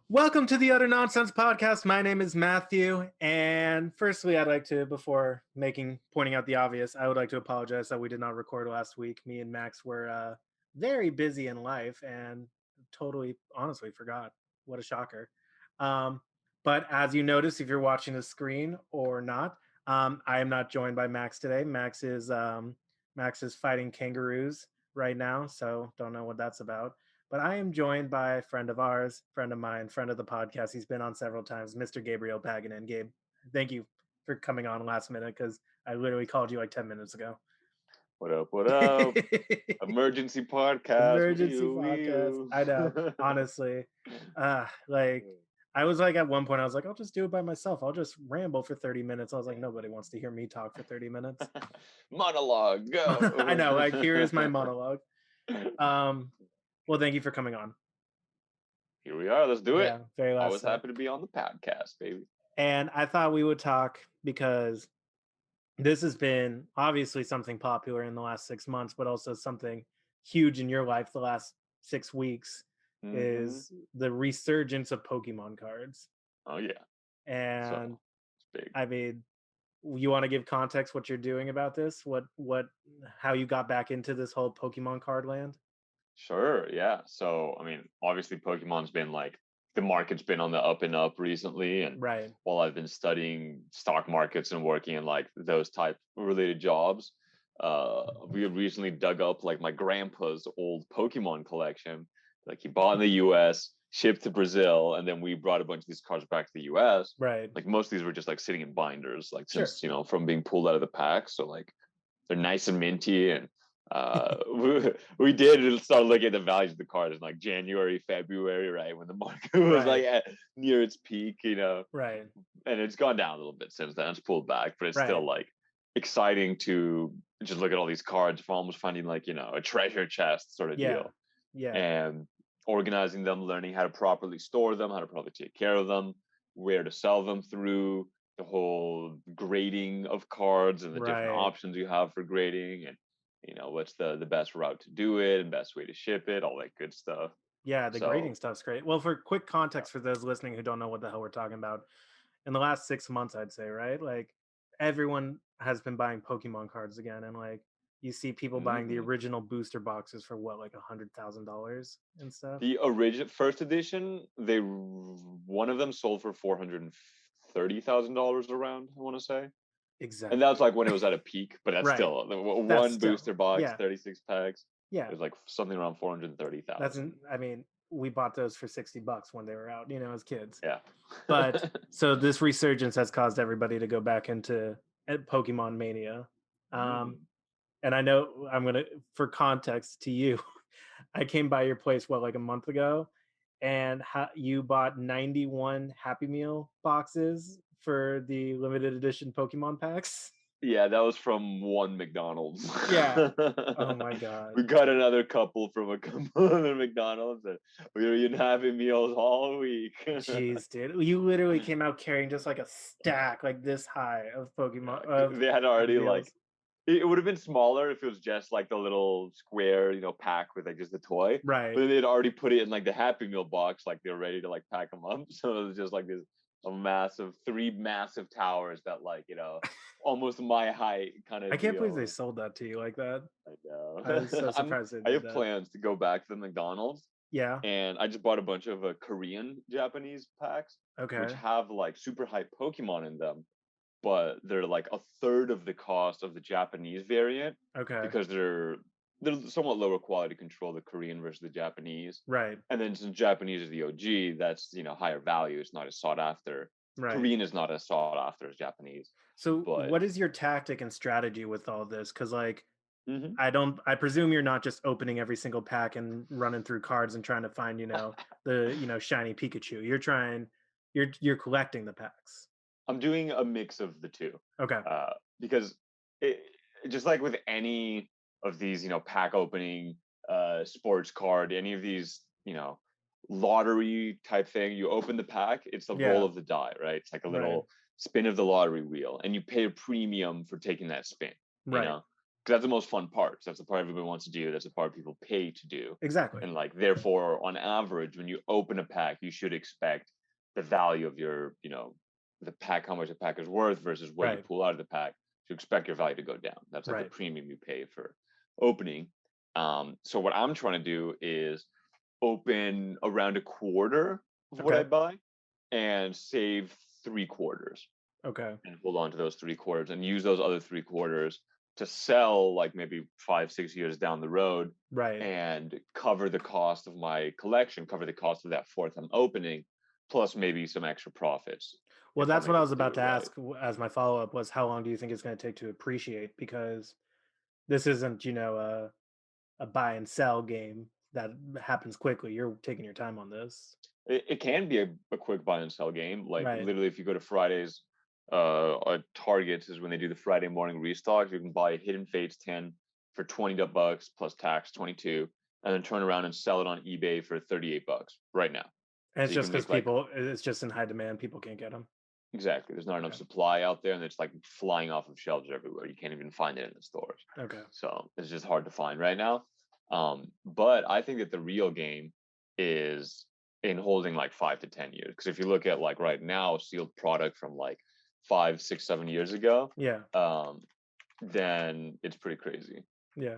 Welcome to the Utter Nonsense Podcast. My name is Matthew, and firstly, I'd like to, before pointing out the obvious, I would like to apologize that we did not record last week. Me and Max were very busy in life, and totally, honestly, forgot. What a shocker! Um, but as you notice, if you're watching the screen or not, I am not joined by Max today. Max is fighting kangaroos right now, so don't know what that's about. But I am joined by a friend of ours, friend of mine, friend of the podcast. He's been on several times, Mr. Gabriel Paganin. Gabe, thank you for coming on last minute because I literally called you like 10 minutes ago. What up? What up? Emergency podcast. Emergency podcast. I know, honestly. Like, I was like, at one point, I was like, I'll just do it by myself. I'll just ramble for 30 minutes. I was like, nobody wants to hear me talk for 30 minutes. Monologue. I Go. know, like, here is my monologue. Well, thank you for coming on. Here we are. Let's do it. Yeah, very I last was second. happy to be on the podcast, baby. And I thought we would talk because this has been obviously something popular in the last 6 months, but also something huge in your life the last 6 weeks Mm-hmm. is the resurgence of Pokemon cards. Oh yeah. So And it's big. I mean, you want to give context what you're doing about this? How you got back into this whole Pokemon card land? Sure. Yeah. So I mean, obviously, Pokemon's been like the market's been on the up and up recently, and Right. while I've been studying stock markets and working in like those type related jobs, we recently dug up like my grandpa's old Pokemon collection. Like he bought in the U.S., shipped to Brazil, and then we brought a bunch of these cards back to the U.S. Right. Like most of these were just like sitting in binders, like Sure. since from being pulled out of the pack. So like they're nice and minty, and we did start looking at the values of the cards in like January, February, right when the market was Right. like near its peak, Right. and it's gone down a little bit since then. It's pulled back, but it's still Right. like exciting to just look at all these cards for almost finding like a treasure chest sort of Yeah. deal, Yeah. and organizing them, learning how to properly store them, how to properly take care of them, where to sell them through, the whole grading of cards and the different Right. options you have for grading, and what's the best route to do it and best way to ship it, all that good stuff. Yeah, the So grading stuff's great. Well, for quick context for those listening who don't know what the hell we're talking about, in the last 6 months, I'd say, right? Like everyone has been buying Pokemon cards again, and like you see people buying the mhm. original booster boxes for what, like $100,000 and stuff. The original first edition, one of them sold for $430,000 around, I want to say. And that was Exactly. like when it was at a peak, but that's Right. still That's one still, booster box, yeah, 36 packs. It yeah. was like something around 430,000. I mean, we bought those for $60 when they were out, as kids. Yeah. But so this resurgence has caused everybody to go back into Pokemon mania. Um, Mm. and I know for context to you, I came by your place like a month ago, and you bought 91 Happy Meal boxes for the limited edition Pokemon packs. Yeah, that was from one McDonald's. Yeah. Oh my god. We got another couple from a couple other McDonald's, and we were eating Happy Meals all week. Jeez, dude. You literally came out carrying just like a stack like this high of Pokemon Yeah, of they had Happy already like Meals. it would have been smaller if it was just like the little square, pack with like just the toy. Right. But then they'd already put it in like the Happy Meal box, like they're ready to like pack them up. So it was just like this three massive towers that almost my height kind I of can't believe they deal. sold that to you like that. I I know. was so surprised they I did have that. plans to go back to the McDonald's, Yeah. and I just bought a bunch of Korean Japanese packs, which Okay. have like super high Pokemon in them, but they're like a third of the cost of the Japanese variant Okay. because they're somewhat lower quality control, the Korean versus the Japanese. Right. And then since Japanese is the OG, that's higher value. It's not as sought after. Right. Korean is not as sought after as Japanese. So But what is your tactic and strategy with all this? Because like mhm. I presume you're not just opening every single pack and running through cards and trying to find, the, shiny Pikachu. You're collecting the packs. I'm doing a mix of the two, Okay. because it, just like with any of these, pack opening, sports card, any of these, lottery type thing, you open the pack, it's the roll Yeah. of the die, right? It's like a Right. little spin of the lottery wheel, and you pay a premium for taking that spin, you Right. know? that's the most fun part. That's the part everybody wants to do. That's the part people pay to do. Exactly. And like, therefore, on average, when you open a pack, you should expect the value of your, the pack, how much the pack is worth versus what you Right. pull out of the pack. To expect your value to go down. That's like the Right. premium you pay for opening. So what I'm trying to do is open around a quarter of what I Okay. buy and save 3 quarters Okay. and hold on to those 3 quarters and use those other 3 quarters to sell like maybe 5, 6 years down the road Right. and cover the cost of my collection, cover the cost of that fourth I'm opening, plus maybe some extra profits Well, if I'm that's what I able was to do about it to right. ask as my follow up was how long do you think it's going to take to appreciate? Because this isn't, a buy and sell game that happens quickly. You're taking your time on this. It can be a quick buy and sell game. Like Right. literally, if you go to Fridays, at Targets is when they do the Friday morning restocks. You can buy Hidden Fates 10 for $20 plus tax, 22, and then turn around and sell it on eBay for $38 right now. And it's So you just can because make like it's just in high demand. People can't get them. exactly. There's not enough Okay. supply out there, and it's like flying off of shelves everywhere. You can't even find it in the stores. Okay. So it's just hard to find right now. But I think that the real game is in holding like 5 to 10 years. Because if you look at like right now, sealed product from like 5, 6, 7 years ago, Yeah. then it's pretty crazy. Yeah.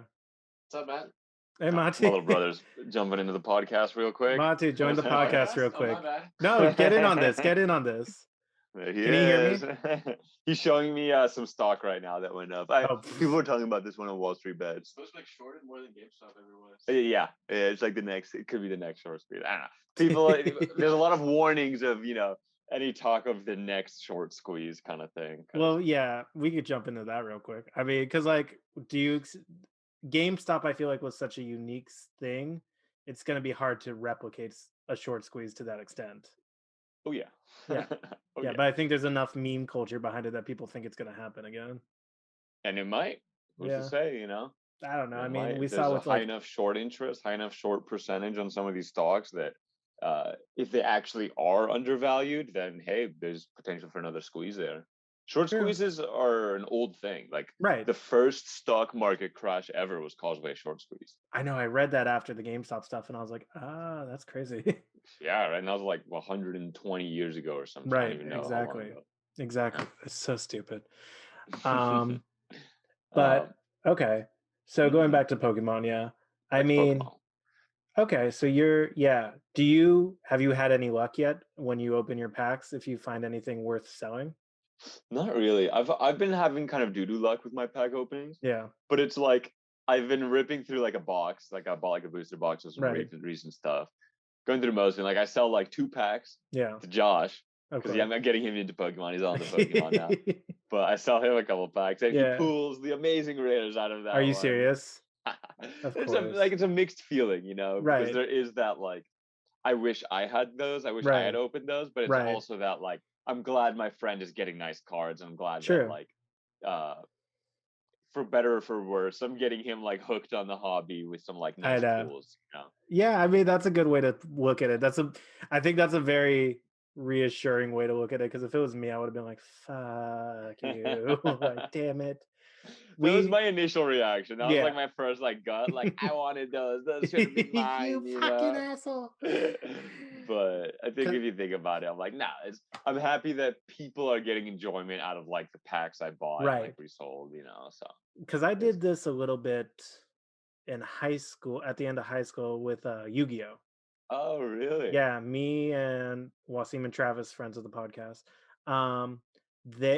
What's up, Matt? Hey, My Monty. little brother's jumping into the podcast real quick. Monty, join the podcast real Oh, my quick. bad. No, get in on this. Get in on this. There he Can you hear is. me? He's showing me some stock right now that went up. Oh, People were talking about this one on Wall Street Bets. It's supposed to be like shorted more than GameStop ever was. Yeah, it's like the next. It could be the next short squeeze. I don't know. People, there's a lot of warnings of any talk of the next short squeeze kind of thing. well, yeah, we could jump into that real quick. I mean, because like, GameStop? I feel like was such a unique thing. It's going to be hard to replicate a short squeeze to that extent. Oh yeah, Yeah, oh yeah, yeah, but I think there's enough meme culture behind it that people think it's going to happen again. and it might. Who's to Yeah, say? I don't know. I It mean, might. we If saw there's a with high like, enough short interest, high enough short percentage on some of these stocks that if they actually are undervalued, then hey, there's potential for another squeeze there. Short true, squeezes are an old thing. Like right? the first stock market crash ever was caused by a short squeeze. I know. I read that after the GameStop stuff, and I was like, ah, that's crazy. Yeah, right. And that was like 120 years ago or something. I don't Right, even know how long exactly. ago. Exactly. Yeah. It's so stupid. Um, um, but okay. So going mhm. back to Pokemon, yeah. I Back to mean, Pokemon. okay, so yeah. Have you had any luck yet when you open your packs if you find anything worth selling? Not really. I've been having kind of doo-doo luck with my pack openings, Yeah, but it's like I've been ripping through like a box. Like I bought like a booster box with some right. recent stuff. Going through most and like I sell like 2 packs Yeah, to Josh of because course. I'm getting him into Pokemon. He's on the Pokemon now. But I sell him a couple packs and he Yeah. pulls the amazing rares out of Are that you one. serious? Of course. It's a mixed feeling, because Right. there is that like I wish I had those. I wish I had Right. opened those, but it's Right. also that like I'm glad my friend is getting nice cards. I'm glad that True. like uh for better or for worse, I'm getting him like hooked on the hobby with some like I nice know. pulls. Yeah, I mean that's a good way to look at it. I think that's a very reassuring way to look at it because if it was me, I would have been like, "Fuck you!" Like, damn it. That was We, my initial reaction. That was like yeah. my first like gut, like I wanted those. Those should have been You fucking mine. asshole. But I think 'Cause- if you think about it, I'm like, nah, I'm happy that people are getting enjoyment out of like the packs I bought and like Right. resold. So Because I it's did this a little bit in high school, at the end of high school with Yu-Gi-Oh. oh really? Yeah, me and Wasim and Travis, friends of the podcast, um,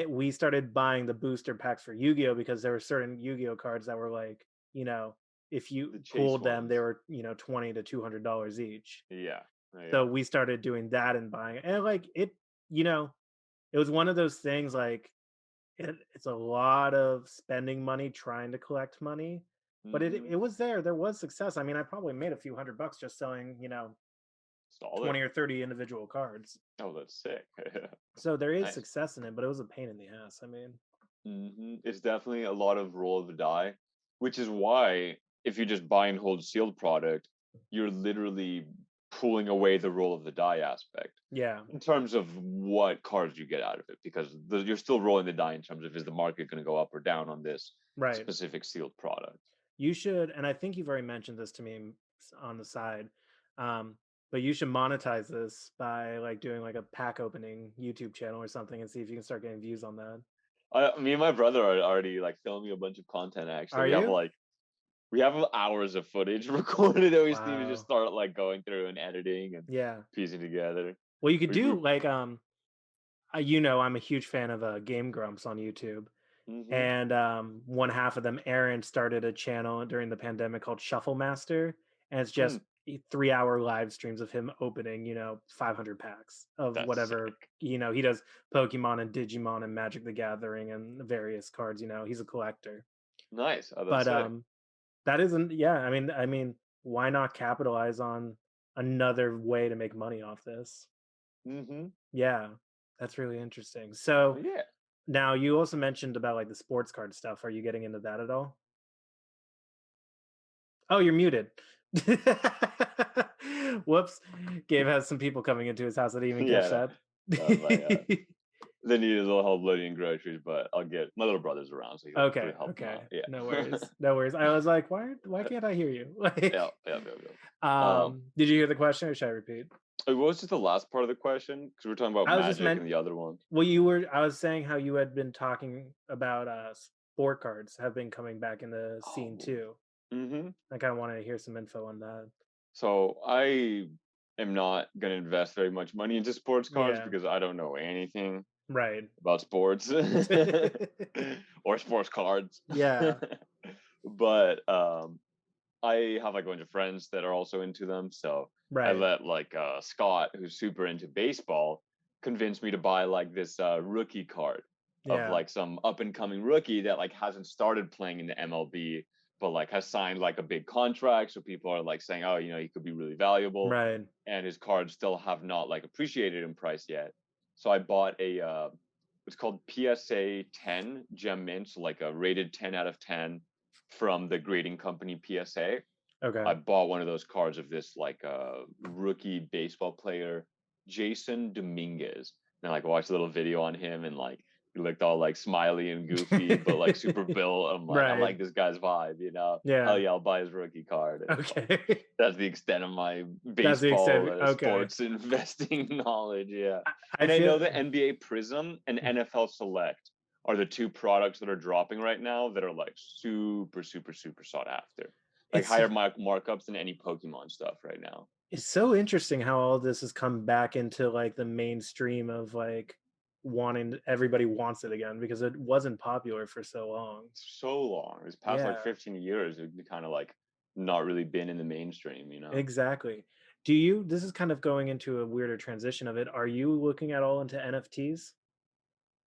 we started buying the booster packs for Yu-Gi-Oh because there were certain Yu-Gi-Oh cards that were like, you know, if you The chase pulled them, they ones. were, $20 to $200 each. Yeah. So Yeah. we started doing that and buying it. And like you know, it was one of those things like it's a lot of spending money trying to collect money, but it Mm-hmm. it was there. There was success. I mean, I probably made a few $100 just selling, Solid. 20 or 30 individual cards. Oh, that's sick. So there is Nice. success in it, but it was a pain in the ass. I mean, It's definitely a lot of roll of the die, which is why if you just buy and hold sealed product, you're literally pulling away the roll of the die aspect Yeah. in terms of what cards you get out of it, because you're still rolling the die in terms of, is the market going to go up or down on this Right. specific sealed product. You should, and I think you've already mentioned this to me on the side, but you should monetize this by like doing like a pack opening YouTube channel or something and see if you can start getting views on that. Me and my brother are already like filming a bunch of content. Actually, Are you? we have hours of footage recorded that we just need to just Wow. start like going through and editing and Yeah. piecing together. Well, you could We do like you know, I'm a huge fan of Game Grumps on YouTube. hmm And one half of them, Aaron, started a channel during the pandemic called Shuffle Master, and it's just 3-hour live streams of him opening, you know, 500 packs of That's whatever. sick. You know, he does Pokemon and Digimon and Magic the Gathering and various cards. You know, he's a collector. Nice. Oh, that's But sick. that isn't. Yeah, I mean, why not capitalize on another way to make money off this? hmm Yeah, that's really interesting. So Yeah. now you also mentioned about like the sports card stuff. Are you getting into that at all? Oh, you're muted. Whoops. Gabe has some people coming into his house. I didn't even catch Yeah. that. The need is a little help loading groceries, but I'll get my little brother's around, so he'll Okay, help them okay. out. Yeah. No worries. No worries. I was like, why can't I hear you? Yeah. Like, Yeah. did you hear the question or should I repeat? What was just the last part of the question? Because we're talking about I was just Magic meant and the other one. well, I was saying how you had been talking about sport cards have been coming back in the scene Oh. too. Mm-hmm. I kind of wanted to hear some info on that. So I am not going to invest very much money into sports cards Yeah. because I don't know anything Right. about sports or sports cards. Yeah. But I have like a bunch of friends that are also into them. So I Right. let like Scott, who's super into baseball, convince me to buy like this rookie card of Yeah. like some up and coming rookie that like hasn't started playing in the MLB, but like has signed like a big contract. So people are like saying, oh, you know, he could be really valuable. Right. And his cards still have not like appreciated in price yet. So I bought a what's called PSA 10 Gem Mint, so like a rated 10 out of 10 from the grading company PSA. Okay. I bought one of those cards of this like rookie baseball player, Jason Dominguez. And I like watched a little video on him and like he looked all like smiley and goofy, but like super built. I Right. like this guy's vibe, you know. Yeah. Hell yeah, I'll buy his rookie card. And it's like Okay. that's the extent of my That's the extent. baseball Okay. sports investing knowledge. Yeah. I And I know feel. that NBA Prism and NFL Select are the two products that are dropping right now that are like super, super, super sought after. Like It's higher markups than any Pokemon stuff right now. it's so interesting how all this has come back into like the mainstream of like everybody wants it again because it wasn't popular for so long. So long. It's past like Yeah, 15 years. It's kind of like not really been in the mainstream, you know? exactly. This is kind of going into a weirder transition of it. Are you looking at all into NFTs?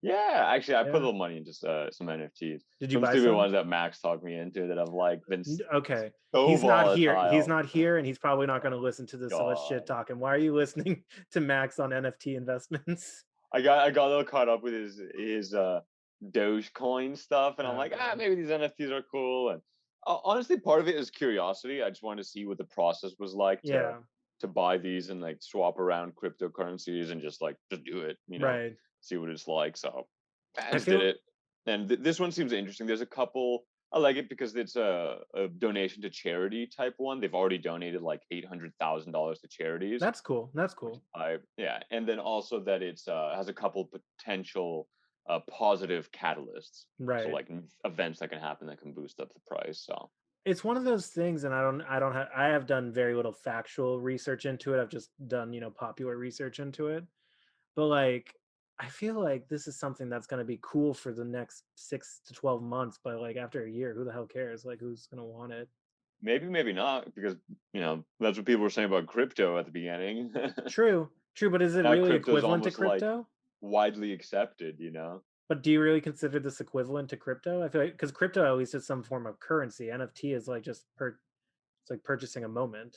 Yeah, actually, I put a Yeah. little money into some NFTs. Did you Some buy stupid some? ones that Max talked me into that I've like been Okay. so He's not here. He's volatile. not here, and he's probably not going to listen to this. So let's God. shit talk him. Why are you listening to Max on NFT investments? I got a little caught up with his Dogecoin stuff, and I'm Oh like, god. maybe these NFTs are cool. And honestly, part of it is curiosity. I just wanted to see what the process was like Yeah. to buy these and like swap around cryptocurrencies and just do it, you know, Right. see what it's like. So I I just did feel it. And this one seems interesting. There's a couple. I like it because it's a donation to charity type one. They've already donated like $800,000 to charities, that's cool. That's which cool. yeah, and then also that it's has a couple potential positive catalysts. So Right. like events that can happen that can boost up the price. So It's one of those things, and I have done very little factual research into it. I've just done, popular research into it. But like I feel like this is something that's going to be cool for the next 6 to 12 months, but like after a year, who the hell cares? Like who's going to want it? maybe not because that's what people were saying about crypto at the beginning. True. True, but is it Now really crypto is equivalent to almost like crypto? widely accepted. You know. But do you really consider this equivalent to crypto? I feel like because crypto at least is some form of currency. NFT is like it's like purchasing a moment.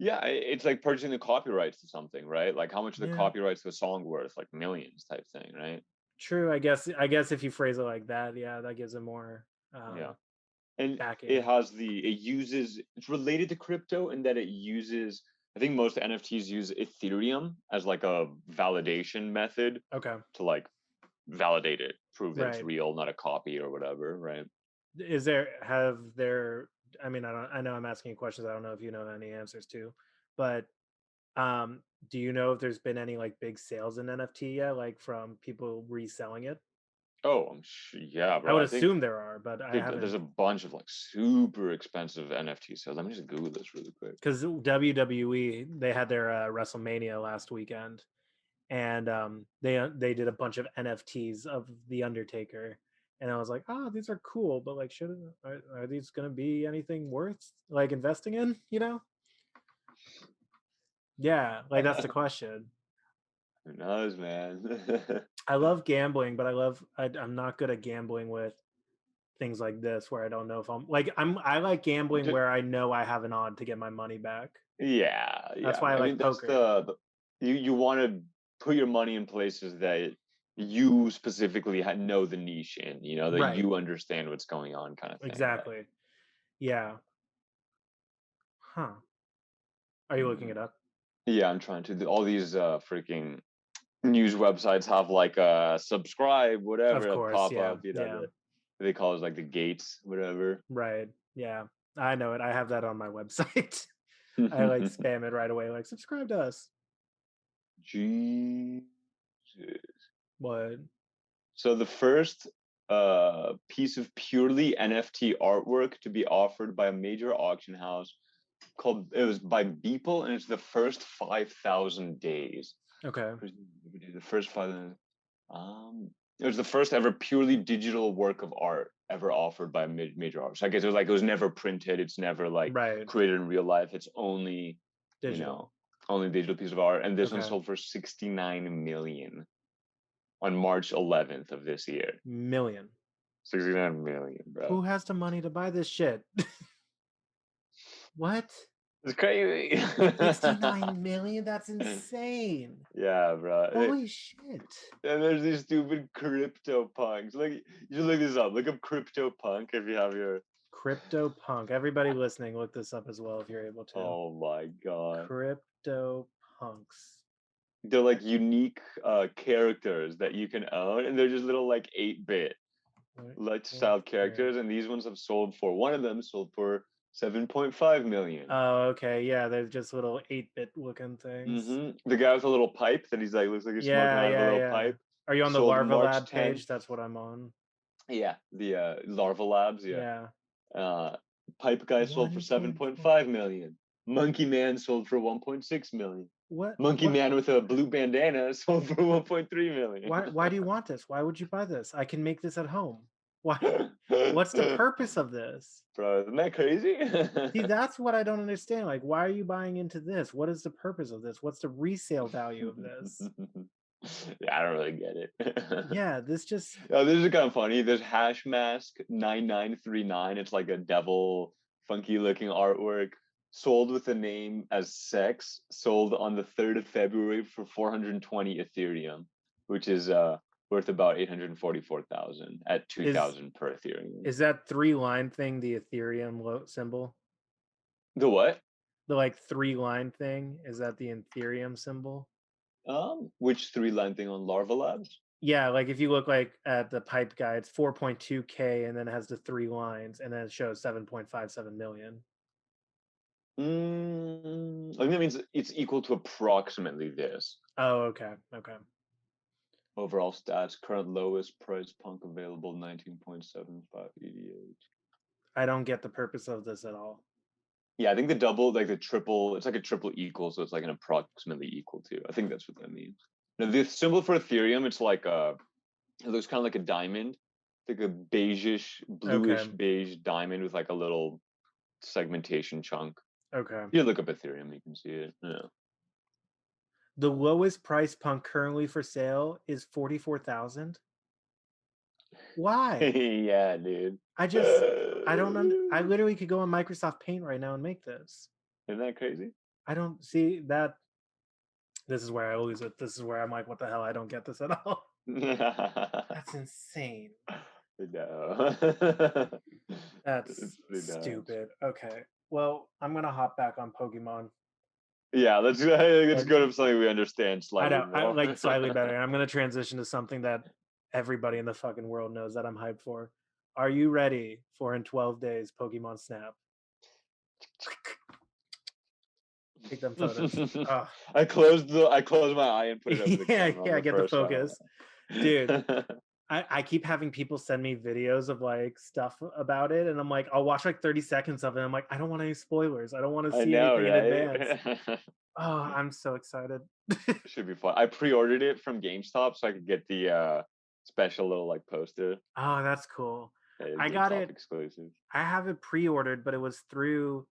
Yeah, it's like purchasing the copyrights to something, right? Like how much are the Yeah. copyrights to a song worth? Like millions type thing, right? True. I guess if you phrase it like that, yeah, that gives it more Yeah. And backing. it's related to crypto in that it uses I think most NFTs use Ethereum as like a validation method Okay. to like validate it, prove that it's Right. real, not a copy or whatever, right? I mean, I know I'm asking you questions I don't know if you know any answers to, but um do you know if there's been any like big sales in NFT yet, like from people reselling it? Oh, yeah, I bro. would I think, assume there are, but I dude, there's haven't, a bunch of like super expensive NFT sales. Let me just Google this really quick. because WWE, they had their WrestleMania last weekend, and they did a bunch of NFTs of the Undertaker, and I was like, oh, these are cool, but like, are these gonna be anything worth like investing in? You know? Yeah, like that's the question. Who knows, man? I love gambling, but I'm not good at gambling with things like this where I don't know if I like gambling Ju- where I know I have an odd to get my money back. yeah, That's yeah. why I I mean, like that's poker. you want to put your money in places that you specifically know the niche in, that Right. you understand what's going on, kind of thing, right? Exactly. Yeah. Huh. Are you looking Mhm. it up? Yeah, I'm trying to. All these freaking news websites have like a subscribe, Of whatever, a course, pop yeah. up, Yeah. they call it like the gates, whatever. Right. Yeah. I know it. I have that on my website. I like spam it right away, like subscribe to us. Jesus. What? So the first piece of purely NFT artwork to be offered by a major auction house it was by Beeple, and it's the first 5,000 days. Okay. The first 5,000. It was the first ever purely digital work of art ever offered by a major artist. I guess it was never printed. It's never like Right. created in real life. It's only, you Digital. know, only digital piece of art. And this one Okay. sold for 69 million on March 11th of this year. Million. 69 million, bro. Who has the money to buy this shit? What? It's crazy. 69 million? That's insane. Yeah, bro. Holy shit. And there's these stupid crypto punks. Like, you should look this up. Look up crypto punk if you have your. Crypto punk. Everybody listening, look this up as well if you're able to. Oh my god. Crypto punks. They're like unique characters that you can own, and they're just little like 8-bit style characters. And these ones have sold for one of them sold for 7.5 million. Oh, okay. Yeah, they're just little 8-bit looking things. The guy with a little pipe that he's like looks like he's smoking out of a little pipe. Are you on the Sold Larva March Lab 10th. page? That's what I'm on. Yeah, the Larva Labs. Yeah. Yeah. Pipe guy sold for 7.5 million. Monkey Man sold for 1.6 million. What? Monkey Man with a blue bandana sold for 1.3 million. Why do you want this? Why would you buy this? I can make this at home. Why? What's the purpose of this? Bro, isn't that crazy? See, that's what I don't understand. Like, why are you buying into this? What is the purpose of this? What's the resale value of this? Yeah, I don't really get it. Yeah, this just Oh, this is kind of funny. There's Hash Mask 9939. It's like a devil, funky looking artwork. Sold with the name as Sex. Sold on the 3rd of February for 420 Ethereum, which is worth about 844,000 at 2,000 per Ethereum. is that 3-line thing the Ethereum symbol? The what? The like 3-line thing, is that the Ethereum symbol? Which 3-line thing on Larva Labs? Yeah, like if you look like at the pipe guy, it's 4.2K and then it has the 3 lines and then it shows 7.57 million. I think that means it's equal to approximately this. Oh, okay. Okay. Overall stats, current lowest price punk available 19.7588. I don't get the purpose of this at all. Yeah, I think the double, like the triple, it's like a triple equal, so it's like an approximately equal to. I think that's what that means. Now the symbol for Ethereum, it's like it looks kind of like a diamond, like a beigeish, bluish beige diamond with like a little segmentation chunk. Okay. You look up Ethereum, you can see it. Yeah. The lowest price punk currently for sale is 44,000. Why? Yeah, dude. I literally could go on Microsoft Paint right now and make this. Isn't that crazy? I don't see that. This is where I lose it. This is where I'm like, what the hell? I don't get this at all. That's insane. No. That's stupid. Okay. Well, I'm going to hop back on Pokemon. Yeah, let's go to something we understand I slightly know, I more. like slightly better. I'm gonna transition to something that everybody in the fucking world knows that I'm hyped for. Are you ready for in 12 days Pokemon Snap? Take them photos. Oh. I closed my eye and put it over the Yeah, camera on yeah, the get the first focus. Dude, I keep having people send me videos of like stuff about it, and I'm like, I'll watch like 30 seconds of it. I'm like, I don't want any spoilers. I don't want to I see know, anything in advance. right? Oh, I'm so excited. Should be fun. I pre-ordered it from GameStop so I could get the special little like poster. Oh, that's cool. I got GameStop it. exclusive. I have it pre-ordered, but it was through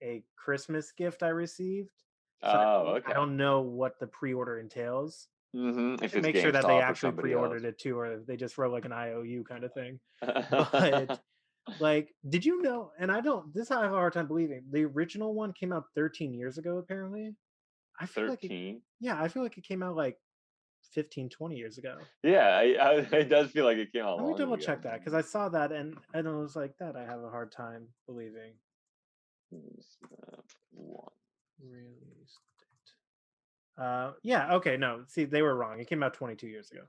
a Christmas gift I received. So Oh, I okay. don't know what the pre-order entails. I If should it's make sure that they GameStop or actually somebody else. pre-ordered it too, or they just wrote like an IOU kind of thing. But like, did you know? And I don't. This I have a hard time believing. The original one came out 13 years ago. Apparently, I feel like it. 13. Yeah, I feel like it came out like 15, 20 years ago. Yeah, it does feel like it came out Let me long double ago. check that because I saw that and I was like, that I have a hard time believing. One. Release date. Yeah. Okay. No. See, they were wrong. It came out 22 years ago.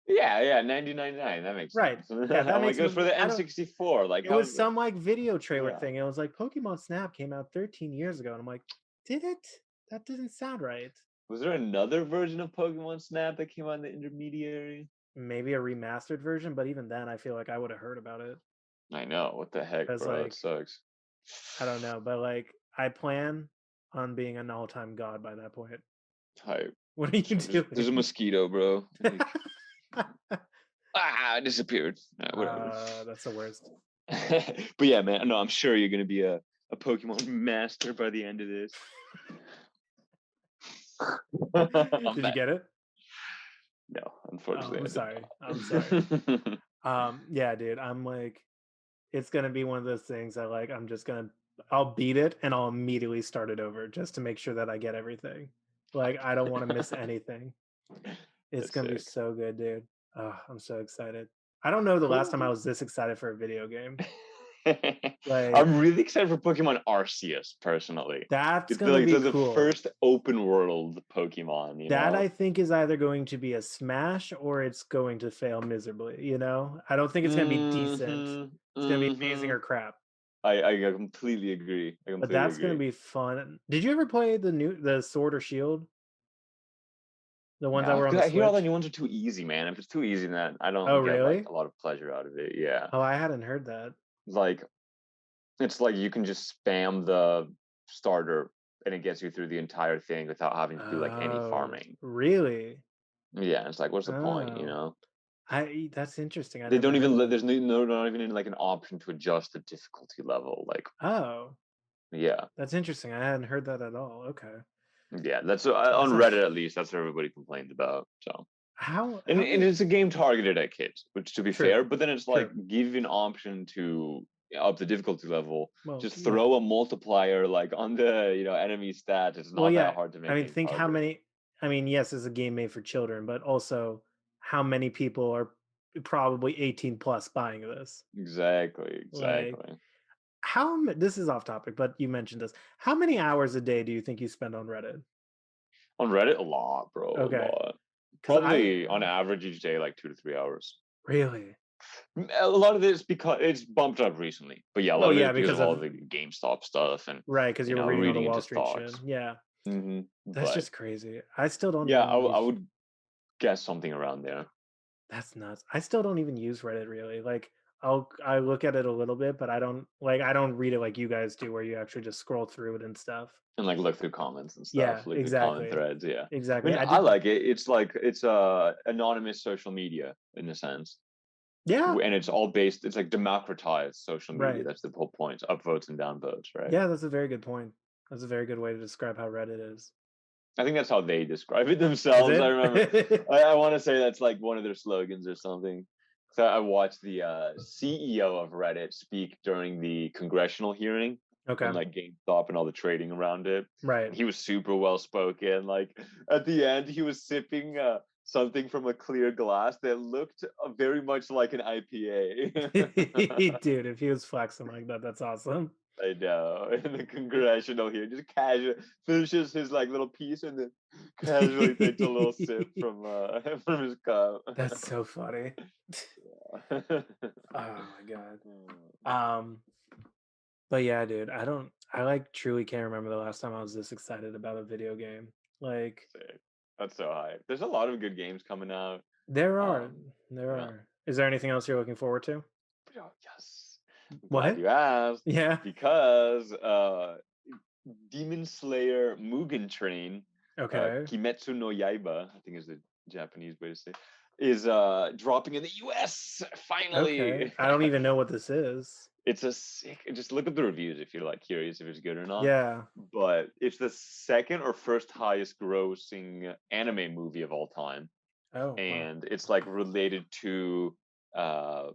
Yeah, 1999. That makes Right. sense. Yeah, that I'm like, makes it was me. for the I don't. N64. Like, It how? was some like video trailer Yeah. thing. It was like Pokemon Snap came out 13 years ago, and I'm like, did it? That didn't sound right. Was there another version of Pokemon Snap that came out in the intermediary? Maybe a remastered version, but even then, I feel like I would have heard about it. I know. What the heck, Because bro? That like, sucks. I don't know, but like, I plan on being an all-time god by that point. Type. What are you doing? There's a mosquito, bro. I disappeared. Whatever. That's the worst. But yeah, man. No, I'm sure you're gonna be a Pokemon master by the end of this. Did you get it? No, Oh, unfortunately. I'm I did sorry. not. I'm sorry. Yeah, dude. I'm like, it's gonna be one of those things that like I'll beat it and I'll immediately start it over just to make sure that I get everything. Like I don't want to miss anything. It's That's gonna be sick. so good, dude. Oh, I'm so excited. I don't know the last time I Cool. was this excited for a video game. Like I'm really excited for Pokemon Arceus, personally. that's It's gonna like be the cool. first open world Pokemon, you That know? I think is either going to be a smash or it's going to fail miserably, you know? I don't think it's gonna be decent. It's gonna be amazing or crap. I completely agree. I But completely that's gonna agree. be fun. Did you ever play the Sword or Shield? The ones that Yeah, were on 'cause the I hear all the Switch? new ones are too easy, man. If it's too easy, then I Oh, don't get like really? a lot of pleasure out of it. Yeah. Oh, I hadn't heard that. Like it's like you can just spam the starter and it gets you through the entire thing without having to do like any Oh, farming. really? Yeah, it's like what's the point, you Oh, know? that's interesting. I They never don't heard even that. there's no not even like an option to adjust the difficulty level. Like, Oh, yeah. that's interesting. I hadn't heard that at all. Okay. Yeah, that's That's on a Reddit at least. That's what everybody complained about. So, and how and does it's a game targeted at kids, which to be true, fair, but then it's like true. give you an option to up the difficulty level. Well, Just yeah. throw a multiplier like on the enemy stats. It's Well, not that yeah. hard to I make mean, game think how targeted. many. I mean, yes, it's a game made for children, but also how many people are probably 18 plus buying this? Exactly, Like, exactly. this is off topic, but you mentioned this. How many hours a day do you think you spend on Reddit? On Reddit, a lot, bro, a Okay, lot. because I Probably on average each day like 2 to 3 hours. really. A lot of this because it's bumped up recently, but yeah, a Well, lot of yeah, it's because because of all of the GameStop stuff and right, because you were reading all the reading Wall into Street shit. stocks. Yeah, that's But just crazy. I still don't yeah, even I use. would guess something around there. That's nuts. I still don't even use Reddit really. Like I look at it a little bit, but I don't read it like you guys do where you actually just scroll through it and stuff. And like look through comments and Yeah, stuff, look through comment exactly. threads. Yeah, I Exactly. mean, I I did like it. It's like it's anonymous social media in a sense, yeah, and it's all based. It's like democratized social media. right. That's the whole point. Upvotes and downvotes, right? Yeah, that's a very good point. That's a very good way to describe how Reddit is. I think that's how they describe it Is themselves. I remember. it? I want to say that's like one of their slogans or something. So I watched the CEO of Reddit speak during the congressional hearing on Okay. like GameStop and all the trading around it. Right. And he was super well spoken. Like at the end, he was sipping something from a clear glass that looked very much like an IPA. Dude, if he was flexing like that, that's awesome. I know. In the congressional here, just casual finishes his like little piece and then casually takes a little sip from from his cup. That's so funny. Yeah. Oh my god. But yeah, dude, I like truly can't remember the last time I was this excited about a video game. Like Sick. That's so hype. There's a lot of good games coming out. there are, Um, there yeah. are. Is there anything else you're looking forward to? Oh, yes. I'm glad What? you asked Yeah. because Demon Slayer Mugen Train, Okay. Kimetsu no Yaiba, I think is the Japanese way to say, is dropping in the US Okay. finally. I don't even know what this is. It's a sick. Just look up the reviews if you're like curious if it's good or not. Yeah. But it's the second or first highest grossing anime movie of all time, Oh, wow. and it's like related to uh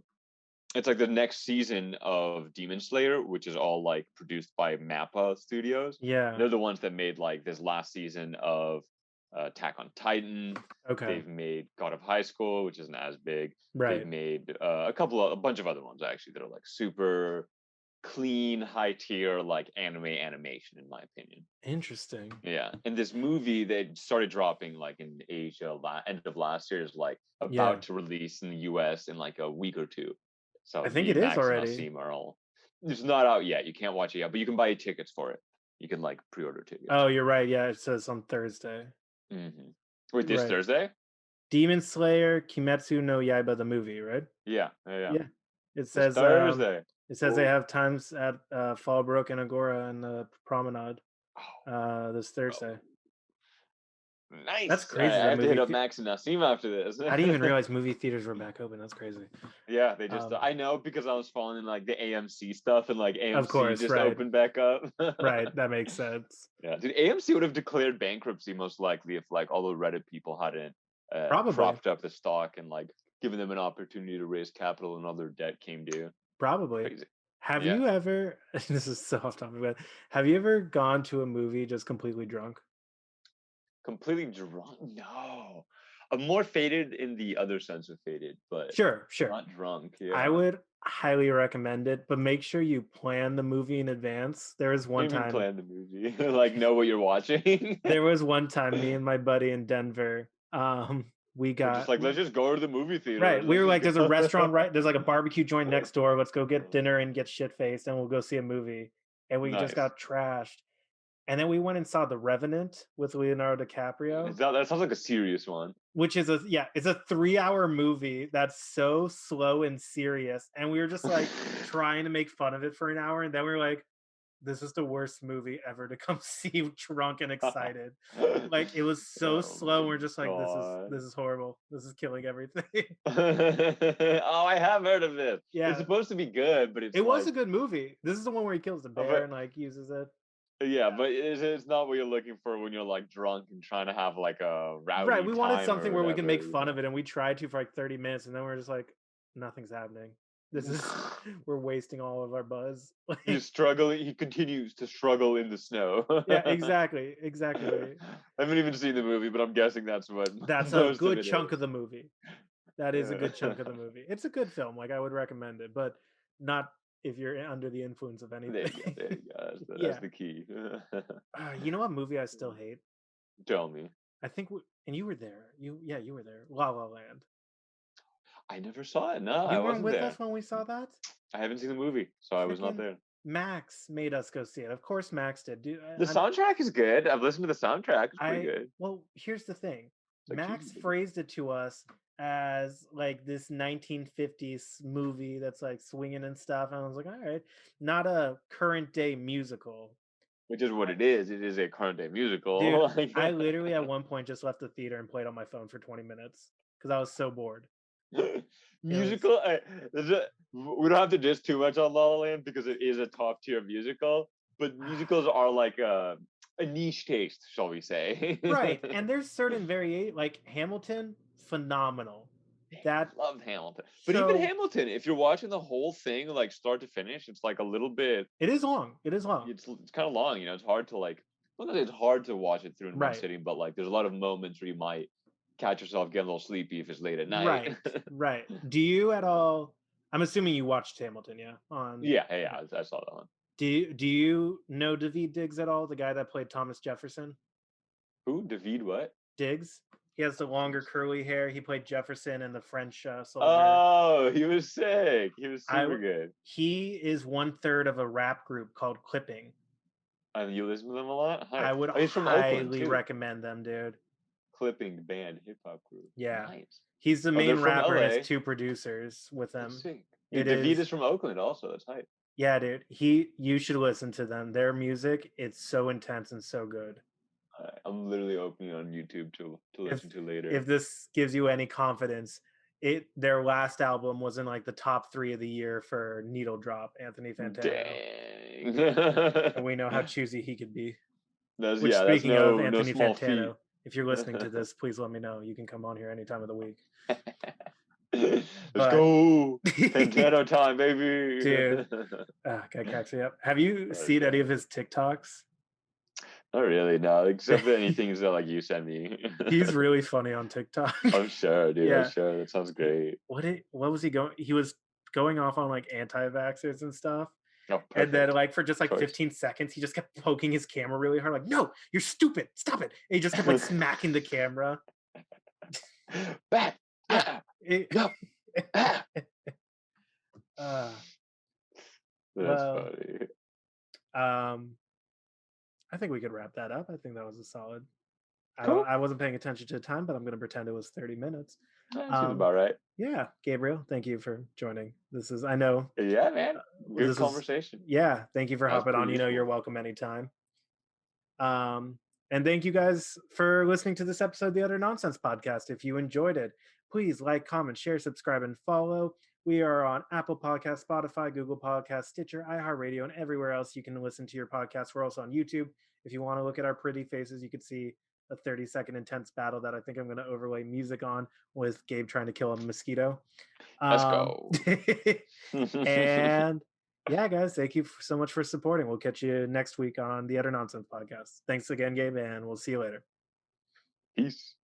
it's like the next season of Demon Slayer, which is all like produced by Mappa Studios. Yeah. They're the ones that made like this last season of Attack on Titan. Okay. They've made God of High School, which isn't as big. They've Right. made a bunch of other ones actually that are like super clean, high tier like anime animation, in my opinion. Interesting. Yeah, and this movie that started dropping like in Asia end of last year is like Yeah. about to release in the US in like a week or two. I So think me it and is Max and already. Asim are all. It's not out yet. You can't watch it yet, but you can buy tickets for it. You can like pre-order tickets. Oh, you're right. Yeah, it says on Thursday. Wait, this Right. Thursday? Demon Slayer, Kimetsu no Yaiba, the movie, right? Yeah, yeah, yeah. Yeah. It This says Thursday. they Ooh. have times at Fallbrook and Agora and the Promenade Oh, this Thursday. That's nice. crazy. I The have to hit movie. up Max and Asim after this. I didn't even realize movie theaters were back open. That's crazy. Yeah, they just Um, I know because I was following like the AMC stuff and like of AMC course, just right, opened back up. right. That makes sense. Yeah, dude, AMC would have declared bankruptcy most likely if like all the Reddit people hadn't Probably, propped up the stock and like given them an opportunity to raise capital and all their debt came due. probably. Crazy. Have Yeah. you ever? This is so off topic, but have you ever gone to a movie just completely drunk? Completely drunk? No. I'm more faded in the other sense of faded, but Sure, sure. not drunk. I Yeah. would highly recommend it, but make sure you plan the movie in advance. There was What one do you mean time. plan the movie? Like know what you're watching? There was one time me and my buddy in Denver. We We're just got like, let's just go to the movie theater. right. We Let's were just like, there's a restaurant go. right. There's like a barbecue joint next door. Let's go get dinner and get shit faced, and we'll go see a movie. And we just Nice. got trashed. And then we went and saw The Revenant with Leonardo DiCaprio, That sounds like a serious one. which is it's a 3-hour movie that's so slow and serious. And we were just like trying to make fun of it for an hour, and then we were like, this is the worst movie ever to come see drunk and excited. Like it was so Oh slow. my We're just like, God. this is horrible. This is killing everything. Oh, I have heard of it. It's Yeah, supposed to be good, but it's it was like, a good movie. This is the one where he kills the bear but and like uses it. yeah, but it's not what you're looking for when you're like drunk and trying to have like a Right. rowdy We wanted time something or where we can whatever, make you fun of know. it, and we tried to for like 30 minutes, and then we're just like, nothing's happening. This is we're wasting all of our buzz. Like, He's struggling. He continues to struggle in the snow. yeah, exactly. I haven't even seen the movie, but I'm guessing that's what That's a most of good it chunk of is. the movie. That is a good chunk of the movie. It's a good film. Like I would recommend it, but not if you're under the influence of There you go. anything. There you go. That's Yeah. the key. You know what movie I still hate? Tell me. I think, and you were there. You were there. La La Land. I never saw it. No, I You weren't wasn't with there. us when we saw that. I haven't seen the movie, so I was not Freaking there. Max made us go see it. Of course, Max did. Dude, The soundtrack is good. I've listened to the soundtrack. It's pretty good. well, here's the thing. Like, Max phrased it to us as like this 1950s movie that's like swinging and stuff, and I was like, all right, not a current day musical. which is what it is. It is a current day musical. Dude, Like, I literally at one point just left the theater and played on my phone for 20 minutes because I was so bored. musical. We don't have to diss too much on La La Land because it is a top tier musical. But musicals are like a niche taste, shall we say? Right, and there's certain like Hamilton, phenomenal. That Love Hamilton, but even so Hamilton, if you're watching the whole thing like start to finish, it's like a little bit. it is long. It is long. It's kind of long, you know. It's hard to like. Not that it's hard to watch it through in one Right. sitting, but like there's a lot of moments where you might catch yourself getting a little sleepy if it's late at night. Right. Right. Do you at all? I'm assuming you watched Hamilton, yeah. Yeah, I saw that one. Do you know David Diggs at all? The guy that played Thomas Jefferson? Who? David what? Diggs. He has the longer curly hair. He played Jefferson in the French Soldier. Oh, he was sick. He was super good. He is 1/3 of a rap group called Clipping. And you listen to them a lot? I would he's from Oakland, highly too. recommend them, dude. Clipping band hip hop group. Yeah. Nice. He's the main they're from rapper and LA. has 2 producers with That's him. sick. It Dude, David is. is from Oakland also. That's hype. Yeah, dude. You should listen to them. Their music, it's so intense and so good. I'm literally opening on YouTube to listen to later. If this gives you any confidence, their last album was in like the top 3 of the year for Needle Drop, Anthony Fantano. Dang. And we know how choosy he could be. That's Speaking of no Anthony small Fantano, feat. if you're listening to this, please let me know. You can come on here any time of the week. Let's go. Fantano time, baby. Dude. God cracks me up. Have you seen any of his TikToks? Not really, no. Except for any things that like you send me. He's really funny on TikTok. I'm sure, dude. Yeah. I'm sure. That sounds great. What was he going? He was going off on like anti-vaxxers and stuff. Oh, and then like for just like 15 seconds, he just kept poking his camera really hard, like, no, you're stupid. Stop it. And he just kept like smacking the camera. Back. Yeah. That's funny. I think we could wrap that up. I think that was a solid. Cool. I wasn't paying attention to the time, but I'm going to pretend it was 30 minutes. That seems about right. Yeah, Gabriel, thank you for joining. I know. Yeah, man. Good conversation. Thank you for hopping on. You're welcome anytime. And thank you guys for listening to this episode of the Utter Nonsense Podcast. If you enjoyed it, please like, comment, share, subscribe, and follow. We are on Apple Podcasts, Spotify, Google Podcasts, Stitcher, iHeartRadio, and everywhere else you can listen to your podcasts. We're also on YouTube. If you want to look at our pretty faces, you could see a 30-second intense battle that I think I'm going to overlay music on with Gabe trying to kill a mosquito. Let's go. And yeah, guys, thank you so much for supporting. We'll catch you next week on the Utter Nonsense Podcast. Thanks again, Gabe, and we'll see you later. Peace.